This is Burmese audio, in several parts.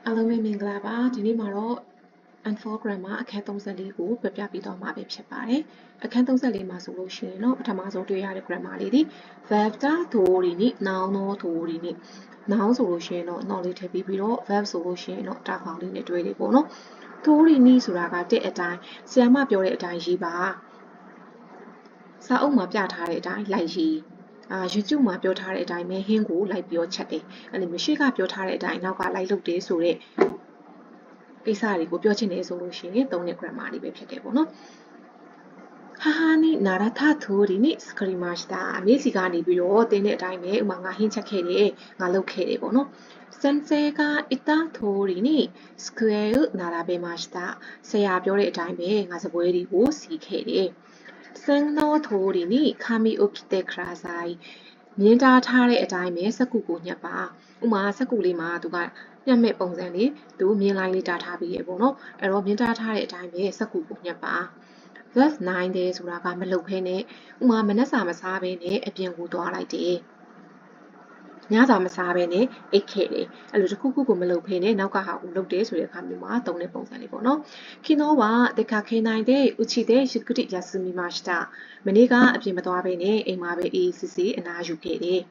အားလုံးပဲမင်္ဂလာပါဒီနေ့မှာတော့ N4 grammar အခန်း34ကိုပြပြပေးသွားမှာပဲဖြစ်ပါတယ်အခန်း34မှာဆိုလို့ရှိရင်တော့ပထမဆုံးတွေ့ရတဲ့ grammar လေးဒီ verb တာဒိုရီနိ noun တော့ဒိုရီနိ noun ဆိုလို့ရှိရင်တော့ not လေးထည့်ပြီးတော့ verb ဆိုလို့ရှိရင်တော့တာဖောင်လေးနဲ့တွဲလေးပေါ့နော်ဒိုရီနိဆိုတာကတဲ့အတိုင်းဆရာမပြောတဲ့အတိုင်းရေးပါစာအုပ်မှာပြထားတဲ့အတိုင်းလိုက်ရေးYouTube မှာပြောထားတဲ့အတိုင်းပဲဟင်းကိုလိုက်ပြောချက်တယ်အဲ့လိုမျိုးရှေ့ကပြောထားတဲ့အတိုင်းနောက်ကလိုက်လုပ်တယ်ဆိုတဲ့ကိစ္စတွေကိုပြောချင်တယ်ဆိုလို့ရှိရင်သုံးတဲ့ grammar လေးပဲဖြစ်တယ်ပေါ့နော်母に習った通りに作りましたအမေစီကနေပြီးတော့တင်းတဲ့အတိုင်းပဲဥမာငါဟင်းချက်ခဲ့တယ်ငါလုပ်ခဲ့တယ်ပေါ့နော်先生が言った通りに机を並べましたဆရာပြောတဲ့အတိုင်းပဲငါစပွဲတွေကိုစီခဲ့တယ်線の通りに紙を切ってくださいမြင်တာထားတဲ့အတိုင်းပဲစက္ကူကိုညှပ်ပါဥမာစက္ကူလေးမှာသူကညှပ်မဲ့ပုံစံလေးသူမြင်လိုက်လေးတာထားပြီးရပေါ့နော်အဲ့တော့မြင်တာထားတဲ့အတိုင်းပဲစက္ကူကိုညှပ်ပါ verb 9တဲ့ဆိုတာကမလုပ်ဖဲနဲ့ဥမာမနှက်စာမစားဘဲနဲ့အပြင်ကိုသွားလိုက်တယ်ညစာမစားဘဲနဲ့အိတ်ခဲ့တယ်အဲ့လိုတစ်ခုခုကိုမလုပ်ဖဲနဲ့နောက်ကဟာကိုလုပ်တယ်ဆိုတဲ့အခါမျိုးမှာသုံးတဲ့ပုံစံလေးပေါ့နော်昨日は出かけないでうちでゆっくり休みましたမနေ့ကအပြင်မသွားဘဲနဲ့အိမ်မှာပဲအေးစစ်စစ်အနားယူခဲ့တယ်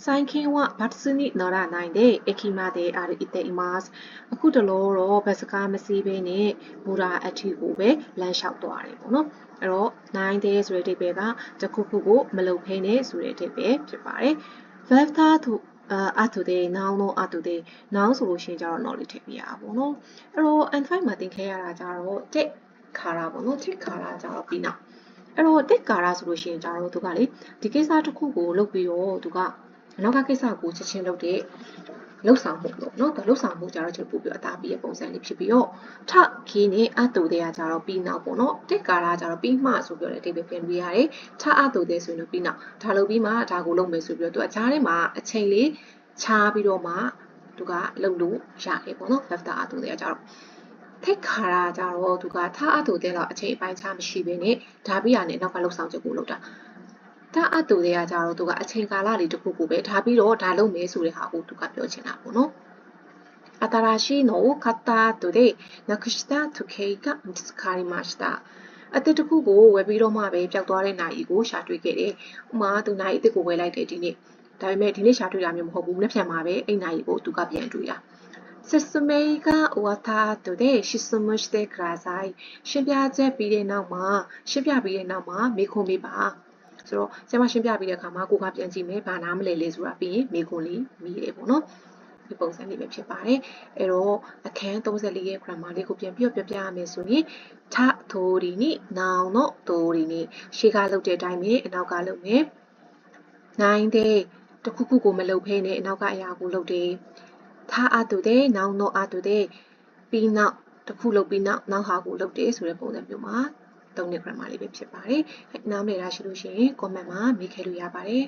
最近はバスに乗らないで駅まで歩いていますအခုတလောတော့ဘတ်စကားမစီးဘဲနဲ့ဘူရာအထီကိုပဲလမ်းလျှောက်သွားတယ်ပေါ့နော်အဲ့တော့9 day ဆိုတဲ့အဓိပ္ပာယ်ကတစ်ခုခုကိုမလုပ်ဖဲနဲ့ဆိုတဲ့အဓိပ္ပာယ်ဖြစ်ပါတယ် verb သားသူအတူတဲ့ noun တော့အတူတဲ့ noun ဆိုလို့ရှိရင်ကျတော့ not လေးထည့်ပြရပါဘောနော်အဲ့တော့ N5 မှာသင်ခဲ့ရတာကျတော့ tick ခါတာပေါ့နော် tick ခါတာကျတော့ပြီးနောက်အဲ့တော့ tick ခါတာဆိုလို့ရှိရင်ကျတော့သူကလေဒီကိစ္စတစ်ခုကိုလုပ်ပြီးတော့သူကနောက်ကကိစ္စကိုချက်ချင်းလုပ်တဲ့လှုပ်ဆောင်မှုလို့เนาะလှုပ်ဆောင်မှုကြတော့ကျွန်တော်ပို့ပြီးအသားပြီးရဲ့ပုံစံလေးဖြစ်ပြီးတော့ထခင်းနဲ့အတူတဲ့ကကြတော့ပြီးနောက်ပေါ့เนาะတစ်ကာလာကြတော့ပြီးမှဆိုပြောတဲ့အဓိပ္ပာယ်ပြန်ပြီးရတယ်ထအတူတဲ့ဆိုရင်တော့ပြီးနောက်ဒါလုပ်ပြီးမှဒါကိုလုပ်မယ်ဆိုပြီးတော့သူအကြားထဲမှာအချိန်လေးချားပြီးတော့မှသူကလုပ်လို့ရတယ်ပေါ့เนาะ after အတူတဲ့ကကြတော့ထိတ်ခါရာကြတော့သူကထအတူတဲ့တော့အချိန်အပိုင်းခြားမရှိဘဲနဲ့ဒါပြီးရနဲ့နောက်ကလှုပ်ဆောင်ချက်ကိုလုပ်တာဒါအတူတွေကကြတော့သူကအချိန်ကာလလေးတစ်ခုခုပဲဒါပြီးတော့ဒါလုပ်မယ်ဆိုတဲ့ဟာကိုသူကပြောချင်တာပေါ့နော်新しいのを買った後でなくした時計が見つかりましたအတစ်တစ်ခုကိုဝယ်ပြီးတော့မှပဲပျောက်သွားတဲ့နိုင်ကိုရှာတွေ့ခဲ့တယ်။ဥမာသူနိုင်အစ်စ်ကိုဝယ်လိုက်တယ်ဒီနေ့။ဒါပေမဲ့ဒီနေ့ရှာတွေ့တာမျိုးမဟုတ်ဘူး။နှစ်ဖြန်မှာပဲအဲ့နိုင်ကိုသူကပြန်တွေ့တာ။説明が終わった後で質問してください။ရှင်းပြချက်ပြီးတဲ့နောက်မှာမေးခွန်းပေးပါ။ဆိုတော့ဆရာမရှင်းပြပြီးတဲ့အခါမှာကိုကပြန်ကြည့်မယ်။ဘာနားမလဲလဲဆိုတာပြီးရင်မေးခွန်းလေးမေးတယ်ပေါ့နော်။ဒီပုံစံလေးပဲဖြစ်ပါတယ်အဲ့တော့အခန်း34ရဲ့ grammar လေးကိုပြန်ပြီးပြပြရမယ်ဆိုရင်ထထိုးဒီနိ noun တော့ထိုးဒီနိရှေ့ကလုပ်တဲ့အတိုင်းပဲအနောက်ကလုပ်မယ်နိုင်တဲ့တခုခုကိုမလုပ်ဖဲနဲ့အနောက်ကအရာကိုလုပ်တယ်ထအတူတဲ့ noun တော့အတူတဲ့ပြီးနောက်တခုလုပ်ပြီးနောက်ဟာကိုလုပ်တယ်ဆိုတဲ့ပုံစံမျိုးမှာသုံးတဲ့ grammar လေးပဲဖြစ်ပါတယ်နားမလည်တာရှိလို့ရှိရင် comment မှာမေးခဲ့လို့ရပါတယ်